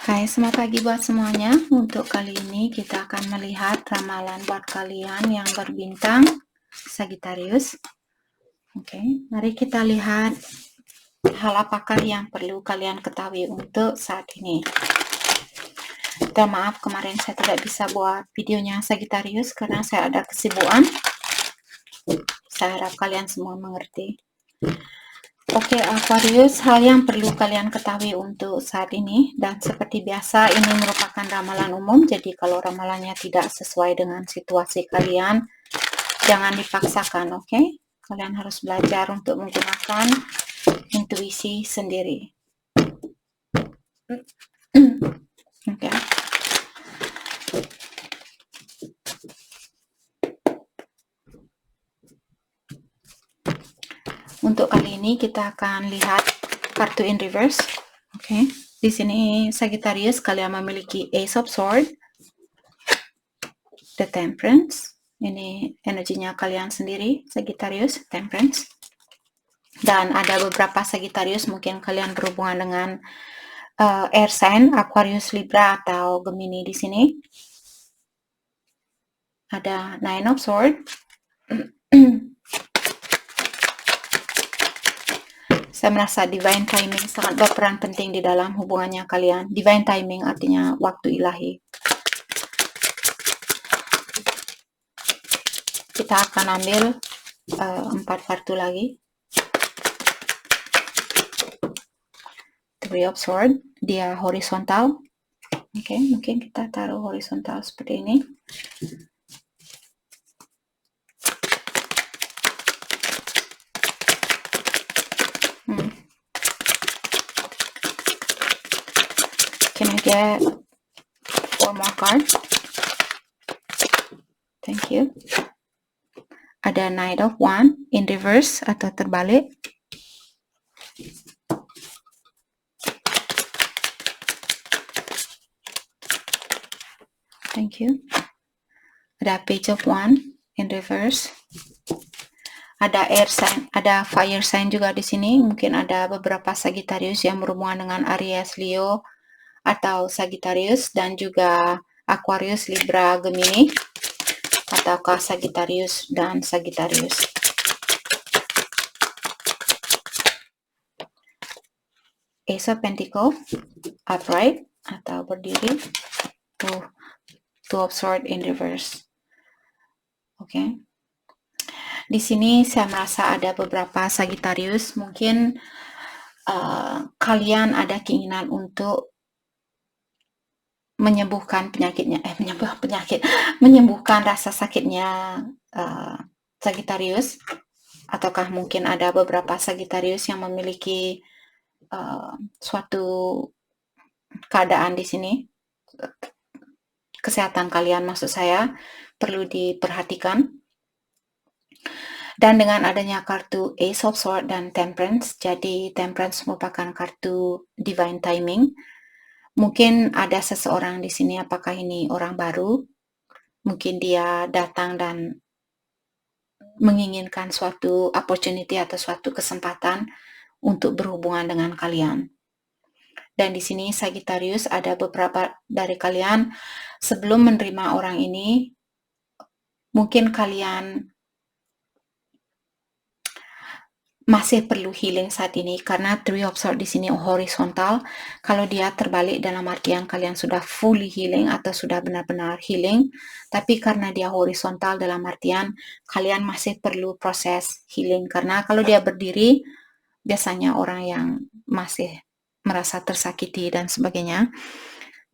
Hai, selamat pagi buat semuanya. Untuk kali ini kita akan melihat ramalan buat kalian yang berbintang Sagittarius. Oke, mari kita lihat hal apakah yang perlu kalian ketahui untuk saat ini. Minta maaf kemarin saya tidak bisa buat videonya Sagittarius karena saya ada kesibukan. Saya harap kalian semua mengerti. Oke, Aquarius, hal yang perlu kalian ketahui untuk saat ini, dan seperti biasa ini merupakan ramalan umum, jadi kalau ramalannya tidak sesuai dengan situasi kalian, jangan dipaksakan, oke? Kalian harus belajar untuk menggunakan intuisi sendiri. Oke. Untuk kali ini kita akan lihat kartu in reverse. Oke. Di sini Sagittarius kalian memiliki Ace of Swords, The Temperance. Ini energinya kalian sendiri, Sagittarius, Temperance. Dan ada beberapa Sagittarius mungkin kalian berhubungan dengan air sign, Aquarius, Libra, atau Gemini di sini. Ada Nine of Swords. Saya merasa divine timing sangat berperan penting di dalam hubungannya kalian. Divine timing artinya waktu ilahi. Kita akan ambil 4 kartu lagi. Three of Swords, dia horizontal. Oke, mungkin kita taruh horizontal seperti ini. Can I get 4 more cards? Thank you. Ada Knight of Wands in reverse atau terbalik. Thank you. Ada Page of Wands in reverse. Ada air sign, ada fire sign juga di sini. Mungkin ada beberapa Sagittarius yang berhubungan dengan Aries, Leo, atau Sagittarius, dan juga Aquarius, Libra, Gemini, ataukah Sagittarius dan Sagittarius. Ace of Pentacles, upright atau berdiri. Two of Swords in reverse. Oke. Di sini saya merasa ada beberapa Sagittarius, mungkin kalian ada keinginan untuk menyembuhkan penyakitnya, menyembuhkan rasa sakitnya Sagittarius, ataukah mungkin ada beberapa Sagittarius yang memiliki suatu keadaan di sini, kesehatan kalian maksud saya perlu diperhatikan. Dan dengan adanya kartu Ace of Swords dan Temperance, jadi Temperance merupakan kartu divine timing. Mungkin ada seseorang di sini, apakah ini orang baru? Mungkin dia datang dan menginginkan suatu opportunity atau suatu kesempatan untuk berhubungan dengan kalian. Dan di sini Sagittarius, ada beberapa dari kalian sebelum menerima orang ini, mungkin kalian masih perlu healing saat ini karena Three of Swords di sini horizontal. Kalau dia terbalik dalam artian kalian sudah fully healing atau sudah benar-benar healing, tapi karena dia horizontal dalam artian kalian masih perlu proses healing, karena kalau dia berdiri biasanya orang yang masih merasa tersakiti dan sebagainya.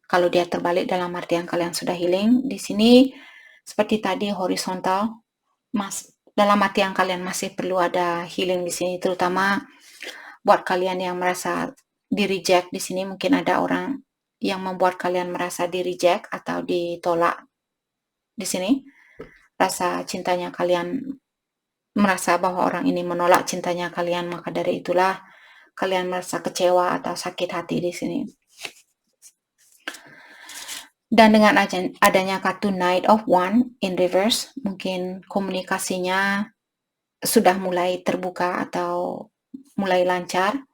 Kalau dia terbalik dalam artian kalian sudah healing. Di sini seperti tadi horizontal, dalam artian kalian masih perlu ada healing di sini, terutama buat kalian yang merasa di reject. Di sini mungkin ada orang yang membuat kalian merasa di reject atau ditolak. Di sini rasa cintanya kalian, merasa bahwa orang ini menolak cintanya kalian, maka dari itulah kalian merasa kecewa atau sakit hati di sini. Dan dengan adanya kartu Knight of Wands in reverse, mungkin komunikasinya sudah mulai terbuka atau mulai lancar.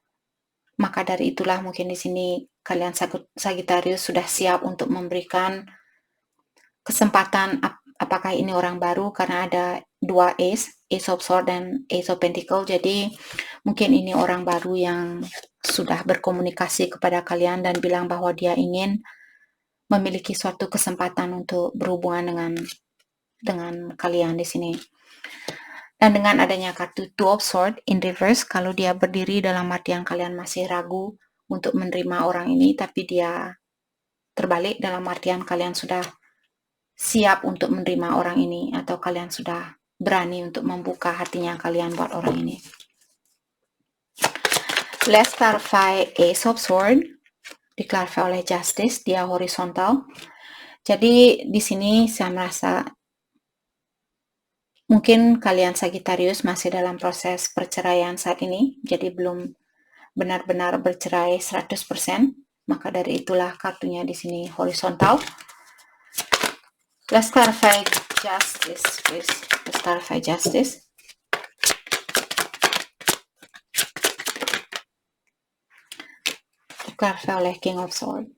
Maka dari itulah mungkin di sini kalian Sagittarius sudah siap untuk memberikan kesempatan apakah ini orang baru, karena ada dua Ace of Swords dan Ace of Pentacles. Jadi mungkin ini orang baru yang sudah berkomunikasi kepada kalian dan bilang bahwa dia ingin memiliki suatu kesempatan untuk berhubungan dengan kalian di sini. Dan dengan adanya kartu Two of Swords in reverse, kalau dia berdiri dalam artian kalian masih ragu untuk menerima orang ini, tapi dia terbalik dalam artian kalian sudah siap untuk menerima orang ini, atau kalian sudah berani untuk membuka hatinya kalian buat orang ini. Let's clarify Ace of Swords, diklarify oleh Justice, dia horizontal. Jadi di sini saya merasa mungkin kalian Sagittarius masih dalam proses perceraian saat ini, jadi belum benar-benar bercerai 100%, maka dari itulah kartunya di sini horizontal. Let's clarify Justice, please. Let's clarify Justice. Diklarify oleh King of Swords.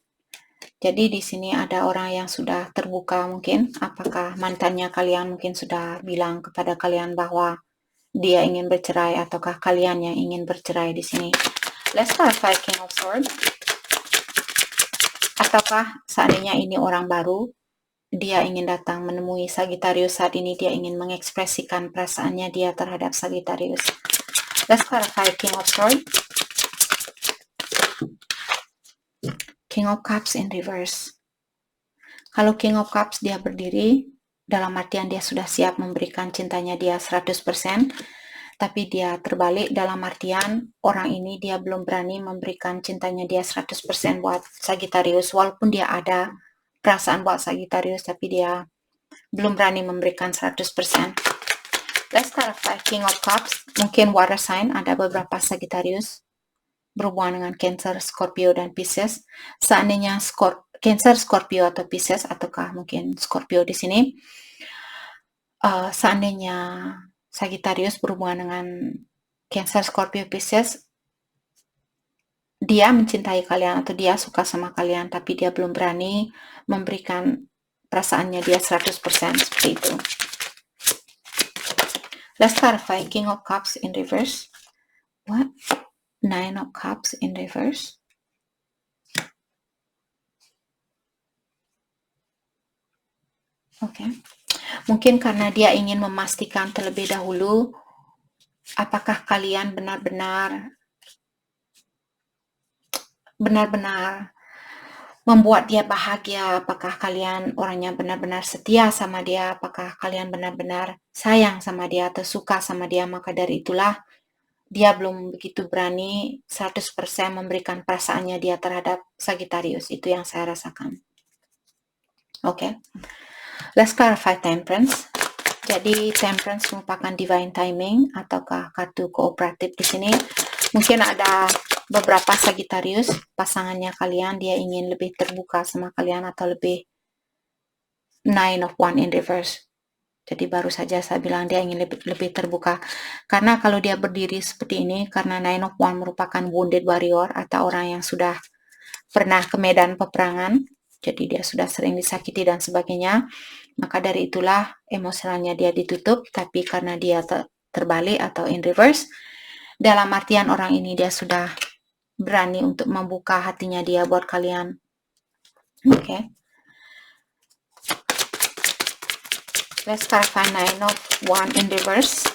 Jadi di sini ada orang yang sudah terbuka mungkin, apakah mantannya kalian mungkin sudah bilang kepada kalian bahwa dia ingin bercerai, ataukah kalian yang ingin bercerai di sini. Let's clarify King of Swords. Ataukah seandainya ini orang baru, dia ingin datang menemui Sagittarius saat ini, dia ingin mengekspresikan perasaannya dia terhadap Sagittarius. Let's clarify King of Swords. King of Cups in reverse. Kalau King of Cups dia berdiri, dalam artian dia sudah siap memberikan cintanya dia 100%, tapi dia terbalik dalam artian orang ini dia belum berani memberikan cintanya dia 100% buat Sagittarius, walaupun dia ada perasaan buat Sagittarius, tapi dia belum berani memberikan 100%. Let's clarify King of Cups, mungkin water sign, ada beberapa Sagittarius berhubungan dengan Cancer, Scorpio, dan Pisces. Seandainya Cancer, Scorpio, atau Pisces, ataukah mungkin Scorpio di sini, seandainya Sagittarius berhubungan dengan Cancer, Scorpio, Pisces, dia mencintai kalian atau dia suka sama kalian, tapi dia belum berani memberikan perasaannya dia 100%, seperti itu. Let's clarify King of Cups in reverse. What? Nine of Cups in reverse. Oke. Mungkin karena dia ingin memastikan terlebih dahulu apakah kalian benar-benar membuat dia bahagia, apakah kalian orangnya benar-benar setia sama dia, apakah kalian benar-benar sayang sama dia atau suka sama dia. Maka dari itulah dia belum begitu berani 100% memberikan perasaannya dia terhadap Sagittarius. Itu yang saya rasakan. Oke. Let's clarify Temperance. Jadi Temperance merupakan divine timing ataukah kartu kooperatif di sini. Mungkin ada beberapa Sagittarius, pasangannya kalian dia ingin lebih terbuka sama kalian atau lebih Nine of Wands in reverse. Jadi baru saja saya bilang dia ingin lebih terbuka. Karena kalau dia berdiri seperti ini, karena Nine of Wands merupakan wounded warrior atau orang yang sudah pernah ke medan peperangan, jadi dia sudah sering disakiti dan sebagainya, maka dari itulah emosionalnya dia ditutup. Tapi karena dia terbalik atau in reverse, dalam artian orang ini dia sudah berani untuk membuka hatinya dia buat kalian. Oke. Let's clarify Nine of Wands in reverse.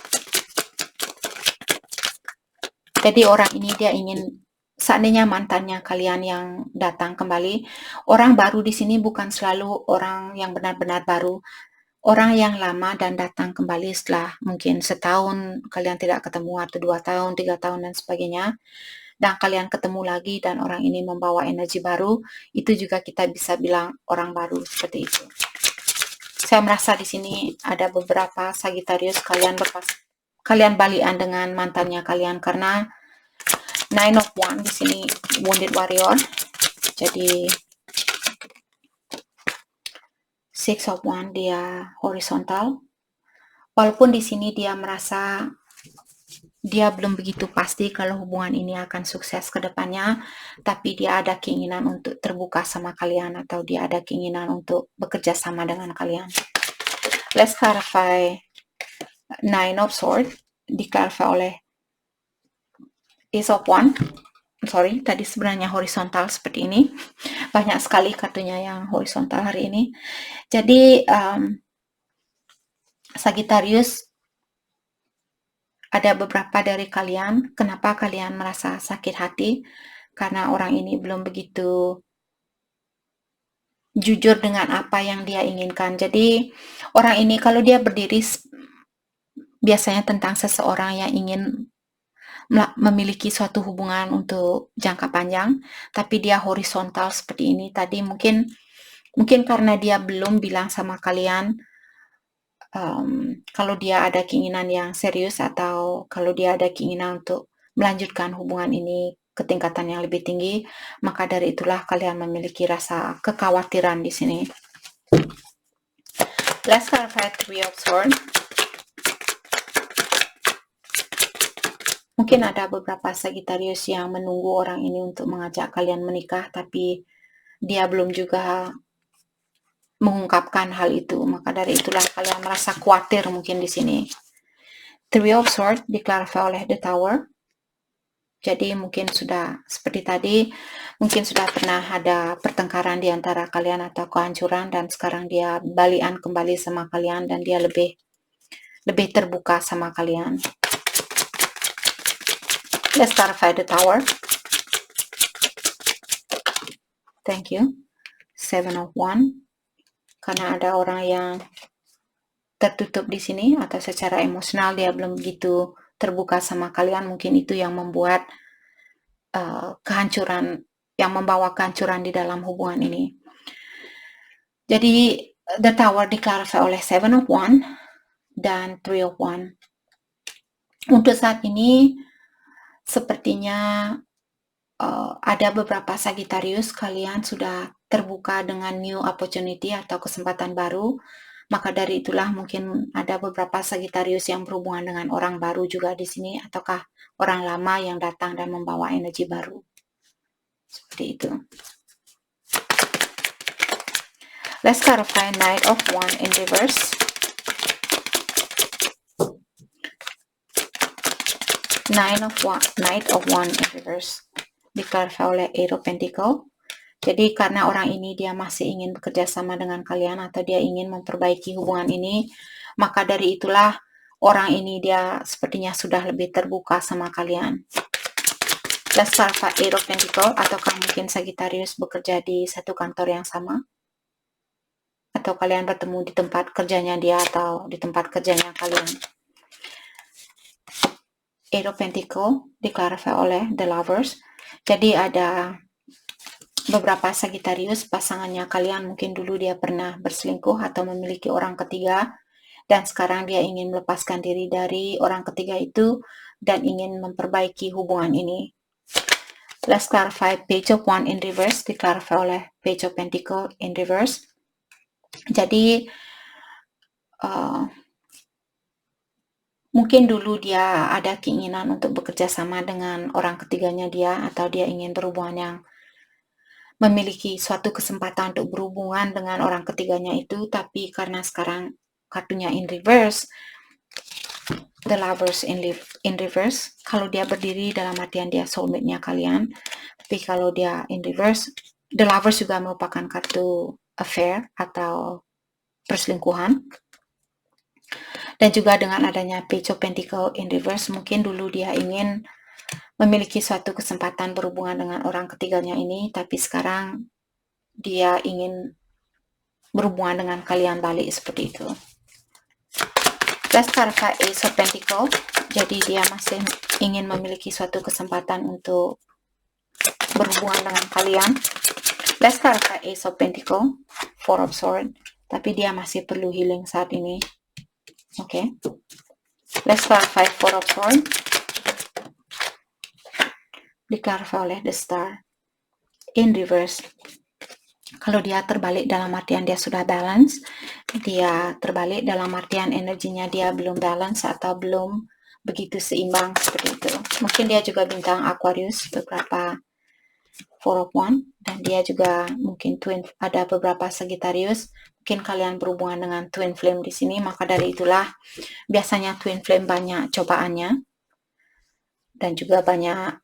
Jadi orang ini dia ingin, seandainya mantannya kalian yang datang kembali, orang baru di sini bukan selalu orang yang benar-benar baru, orang yang lama dan datang kembali setelah mungkin setahun kalian tidak ketemu, atau 2 tahun, 3 tahun dan sebagainya, dan kalian ketemu lagi dan orang ini membawa energi baru, itu juga kita bisa bilang orang baru, seperti itu. Saya merasa di sini ada beberapa Sagittarius kalian balikan dengan mantannya kalian, karena Nine of Wands di sini wounded warrior. Jadi Six of Wands dia horizontal. Walaupun di sini dia merasa dia belum begitu pasti kalau hubungan ini akan sukses ke depannya, tapi dia ada keinginan untuk terbuka sama kalian atau dia ada keinginan untuk bekerja sama dengan kalian. Let's clarify Nine of Swords, di-clarify oleh Ace of Wands. Sorry, tadi sebenarnya horizontal seperti ini. Banyak sekali kartunya yang horizontal hari ini. Jadi, Sagittarius, ada beberapa dari kalian, kenapa kalian merasa sakit hati? Karena orang ini belum begitu jujur dengan apa yang dia inginkan. Jadi, orang ini kalau dia berdiri biasanya tentang seseorang yang ingin memiliki suatu hubungan untuk jangka panjang, tapi dia horizontal seperti ini. Tadi mungkin karena dia belum bilang sama kalian kalau dia ada keinginan yang serius atau kalau dia ada keinginan untuk melanjutkan hubungan ini ke tingkatan yang lebih tinggi, maka dari itulah kalian memiliki rasa kekhawatiran di sini. Let's clarify Three of Swords. Mungkin ada beberapa Sagittarius yang menunggu orang ini untuk mengajak kalian menikah, tapi dia belum juga mengungkapkan hal itu. Maka dari itulah kalian merasa khawatir mungkin di sini. Three of Swords di-clarify oleh The Tower. Jadi mungkin sudah seperti tadi, mungkin sudah pernah ada pertengkaran di antara kalian atau kehancuran dan sekarang dia balikan kembali sama kalian dan dia lebih terbuka sama kalian. Let's clarify The Tower. Thank you. Seven of Wands. Karena ada orang yang tertutup di sini atau secara emosional dia belum begitu terbuka sama kalian, mungkin itu yang membuat kehancuran, yang membawa kehancuran di dalam hubungan ini. Jadi The Tower di-clarify oleh Seven of Wands dan Three of Wands. Untuk saat ini sepertinya ada beberapa Sagittarius kalian sudah terbuka dengan new opportunity atau kesempatan baru, maka dari itulah mungkin ada beberapa Sagittarius yang berhubungan dengan orang baru juga di sini, ataukah orang lama yang datang dan membawa energi baru. Seperti itu. Let's clarify Knight of Wands in reverse. Knight of Wands in reverse di-clarify oleh Eight of Pentacles. Jadi karena orang ini dia masih ingin bekerja sama dengan kalian atau dia ingin memperbaiki hubungan ini, maka dari itulah orang ini dia sepertinya sudah lebih terbuka sama kalian. Let's clarify Eight of Pentacles. Ataukah mungkin Sagittarius bekerja di satu kantor yang sama? Atau kalian bertemu di tempat kerjanya dia atau di tempat kerjanya kalian? Eight of Pentacles di-clarify oleh The Lovers. Jadi ada beberapa Sagittarius, pasangannya kalian mungkin dulu dia pernah berselingkuh atau memiliki orang ketiga, dan sekarang dia ingin melepaskan diri dari orang ketiga itu dan ingin memperbaiki hubungan ini. Let's clarify Page of Wands in reverse, di-clarify oleh Page of Pentacles in reverse. Jadi mungkin dulu dia ada keinginan untuk bekerja sama dengan orang ketiganya dia, atau dia ingin berhubungan yang memiliki suatu kesempatan untuk berhubungan dengan orang ketiganya itu, tapi karena sekarang kartunya in reverse, The Lovers in reverse, kalau dia berdiri dalam artian dia soulmate-nya kalian, tapi kalau dia in reverse, The Lovers juga merupakan kartu affair atau perselingkuhan. Dan juga dengan adanya Page of Pentacles in reverse, mungkin dulu dia ingin memiliki suatu kesempatan berhubungan dengan orang ketiganya ini, tapi sekarang dia ingin berhubungan dengan kalian balik seperti itu. Let's clarify Ace of Pentacles. Jadi dia masih ingin memiliki suatu kesempatan untuk berhubungan dengan kalian. Let's clarify Ace of Pentacles, Four of Swords. Tapi dia masih perlu healing saat ini. Okay. Let's clarify Four of Swords. Di-clarify oleh The Star in reverse. Kalau dia terbalik dalam artian dia sudah balance, dia terbalik dalam artian energinya dia belum balance atau belum begitu seimbang seperti itu. Mungkin dia juga bintang Aquarius, beberapa Four of Wands, dan dia juga mungkin ada beberapa Sagittarius. Mungkin kalian berhubungan dengan twin flame di sini, maka dari itulah biasanya twin flame banyak cobaannya dan juga banyak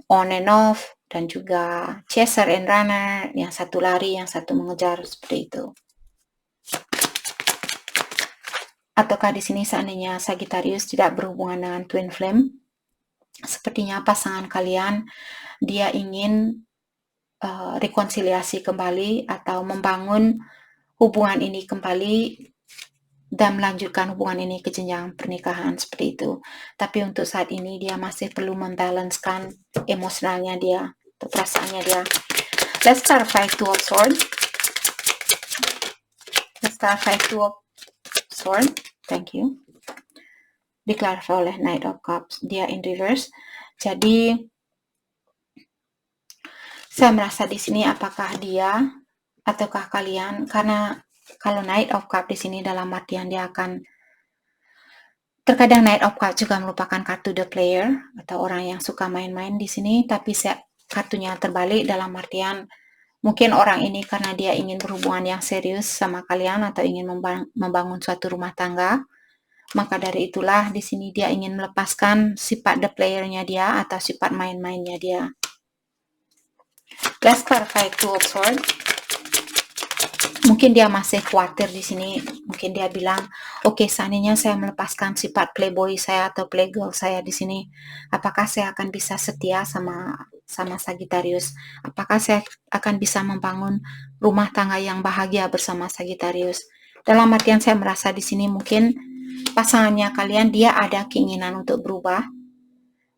on and off, dan juga chaser and runner, yang satu lari, yang satu mengejar, seperti itu. Ataukah di sini seandainya Sagittarius tidak berhubungan dengan twin flame, sepertinya pasangan kalian dia ingin rekonsiliasi kembali atau membangun hubungan ini kembali dan melanjutkan hubungan ini ke jenjang pernikahan, seperti itu. Tapi untuk saat ini dia masih perlu membalancekan emosionalnya dia, atau perasaannya dia. Let's clarify Two of Swords. Let's clarify Two of Swords. Thank you. Diklarify oleh Knight of Cups. Dia in reverse. Jadi saya merasa di sini apakah dia ataukah kalian, karena kalau Knight of Cups di sini dalam artian dia akan, terkadang Knight of Cups juga merupakan kartu the player atau orang yang suka main-main di sini, tapi kartunya terbalik dalam artian mungkin orang ini karena dia ingin berhubungan yang serius sama kalian atau ingin membangun suatu rumah tangga, maka dari itulah di sini dia ingin melepaskan sifat the player-nya dia atau sifat main-mainnya dia. Let's clarify Two of Swords. Mungkin dia masih khawatir di sini. Mungkin dia bilang, oke, seandainya saya melepaskan sifat playboy saya atau playgirl saya di sini, apakah saya akan bisa setia sama Sagittarius? Apakah saya akan bisa membangun rumah tangga yang bahagia bersama Sagittarius? Dalam artian saya merasa di sini mungkin pasangannya kalian dia ada keinginan untuk berubah,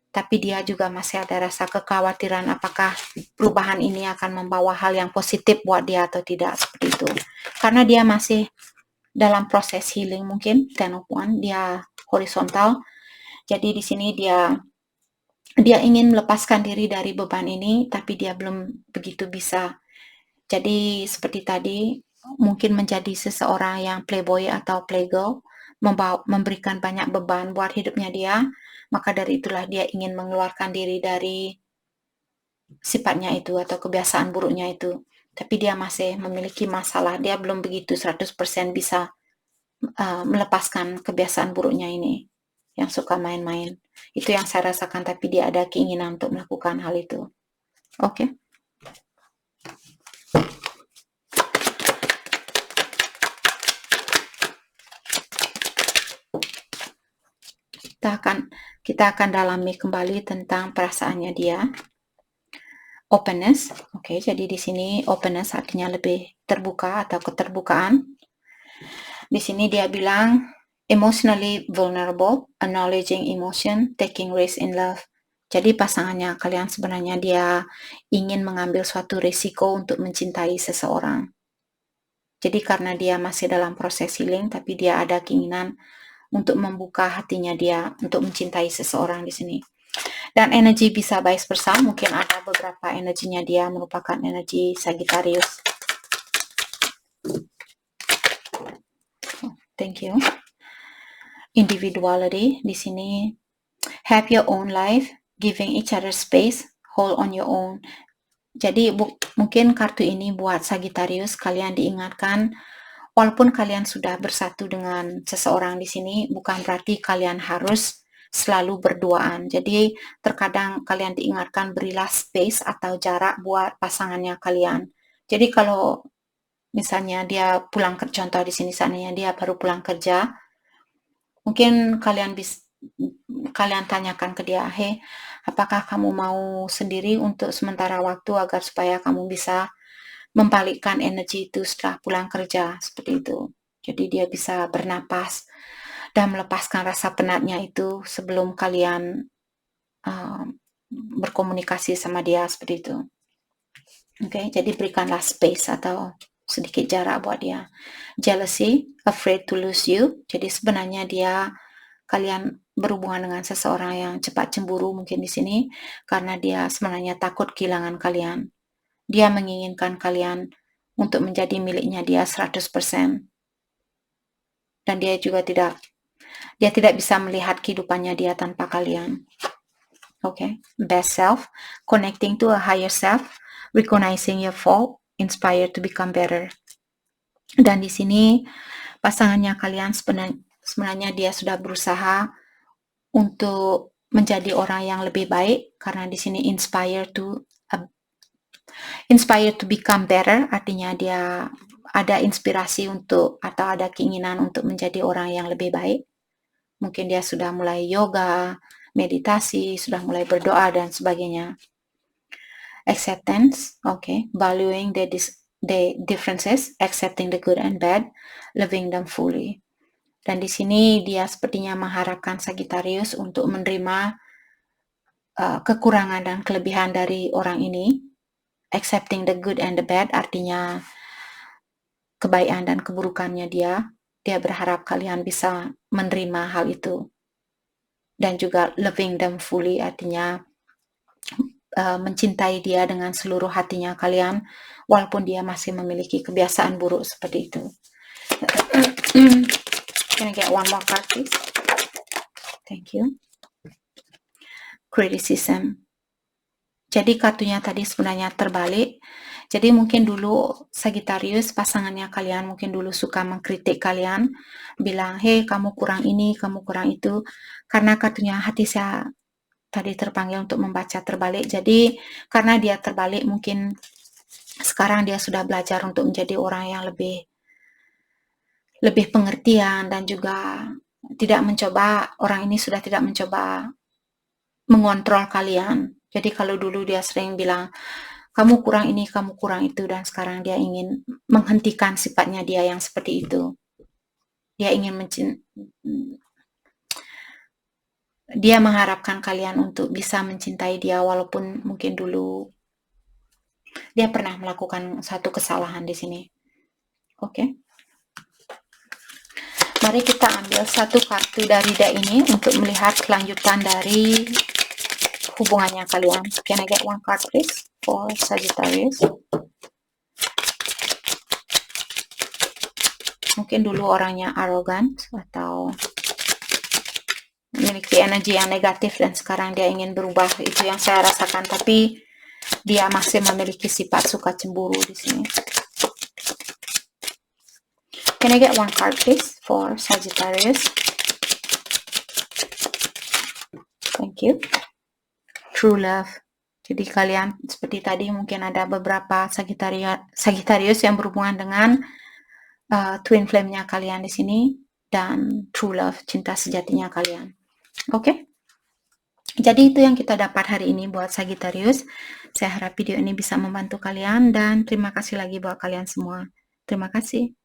tapi dia juga masih ada rasa kekhawatiran apakah perubahan ini akan membawa hal yang positif buat dia atau tidak, seperti itu. Karena dia masih dalam proses healing, mungkin Ten of Wands, dia horizontal. Jadi di sini dia ingin melepaskan diri dari beban ini, tapi dia belum begitu bisa. Jadi seperti tadi, mungkin menjadi seseorang yang playboy atau playgirl memberikan banyak beban buat hidupnya dia, maka dari itulah dia ingin mengeluarkan diri dari sifatnya itu atau kebiasaan buruknya itu. Tapi dia masih memiliki masalah, dia belum begitu 100% bisa melepaskan kebiasaan buruknya ini, yang suka main-main. Itu yang saya rasakan, tapi dia ada keinginan untuk melakukan hal itu. Oke. Kita akan dalami kembali tentang perasaannya dia. Openness. Oke, jadi di sini openness artinya lebih terbuka atau keterbukaan. Di sini dia bilang emotionally vulnerable, acknowledging emotion, taking risk in love. Jadi pasangannya kalian sebenarnya dia ingin mengambil suatu risiko untuk mencintai seseorang. Jadi karena dia masih dalam proses healing, tapi dia ada keinginan untuk membuka hatinya dia untuk mencintai seseorang di sini. Dan energi bisa vice versa, mungkin ada beberapa energinya dia merupakan energi Sagittarius. Thank you. Individuality di sini, have your own life, giving each other space, hold on your own. Jadi mungkin kartu ini buat Sagittarius, kalian diingatkan walaupun kalian sudah bersatu dengan seseorang di sini, bukan berarti kalian harus selalu berduaan. Jadi terkadang kalian diingatkan berilah space atau jarak buat pasangannya kalian. Jadi kalau misalnya dia pulang kerja, contoh di sini seandainya dia baru pulang kerja, mungkin kalian tanyakan ke dia, hey, apakah kamu mau sendiri untuk sementara waktu agar supaya kamu bisa membalikkan energi itu setelah pulang kerja, seperti itu. Jadi dia bisa bernapas dan melepaskan rasa penatnya itu sebelum kalian berkomunikasi sama dia, seperti itu. Oke, jadi berikanlah space atau sedikit jarak buat dia. Jealousy, afraid to lose you. Jadi sebenarnya kalian berhubungan dengan seseorang yang cepat cemburu mungkin di sini karena dia sebenarnya takut kehilangan kalian. Dia menginginkan kalian untuk menjadi miliknya dia 100%. Dan dia juga tidak Dia tidak bisa melihat kehidupannya dia tanpa kalian. Okay, best self, connecting to a higher self, recognizing your fault, inspired to become better. Dan di sini pasangannya kalian sebenarnya dia sudah berusaha untuk menjadi orang yang lebih baik, karena di sini inspired to become better, artinya dia ada inspirasi untuk atau ada keinginan untuk menjadi orang yang lebih baik. Mungkin dia sudah mulai yoga, meditasi, sudah mulai berdoa dan sebagainya. Acceptance, okay, valuing the differences, accepting the good and bad, loving them fully. Dan di sini dia sepertinya mengharapkan Sagittarius untuk menerima kekurangan dan kelebihan dari orang ini. Accepting the good and the bad artinya kebaikan dan keburukannya dia. Dia berharap kalian bisa menerima hal itu. Dan juga loving them fully artinya mencintai dia dengan seluruh hatinya kalian, walaupun dia masih memiliki kebiasaan buruk seperti itu. Can I get one more card, please? Thank you. Criticism. Jadi kartunya tadi sebenarnya terbalik. Jadi mungkin dulu Sagittarius, pasangannya kalian mungkin dulu suka mengkritik kalian, bilang, hey kamu kurang ini, kamu kurang itu. Karena kartunya hati saya tadi terpanggil untuk membaca terbalik. Jadi karena dia terbalik, mungkin sekarang dia sudah belajar untuk menjadi orang yang lebih pengertian, dan juga tidak mencoba, orang ini sudah tidak mencoba mengontrol kalian. Jadi kalau dulu dia sering bilang, kamu kurang ini, kamu kurang itu, dan sekarang dia ingin menghentikan sifatnya dia yang seperti itu. Dia ingin dia mengharapkan kalian untuk bisa mencintai dia, walaupun mungkin dulu dia pernah melakukan satu kesalahan di sini. Oke. Mari kita ambil satu kartu dari deck ini untuk melihat kelanjutan dari hubungannya kalian. Can I get one card please for Sagittarius? Mungkin dulu orangnya arogan atau memiliki energi yang negatif, dan sekarang dia ingin berubah. Itu yang saya rasakan, tapi dia masih memiliki sifat suka cemburu di sini. Can I get one card please for Sagittarius? Thank you. True love. Jadi kalian seperti tadi mungkin ada beberapa Sagittarius yang berhubungan dengan twin flame-nya kalian di sini, dan true love, cinta sejatinya kalian. Oke? Jadi itu yang kita dapat hari ini buat Sagittarius. Saya harap video ini bisa membantu kalian, dan terima kasih lagi buat kalian semua. Terima kasih.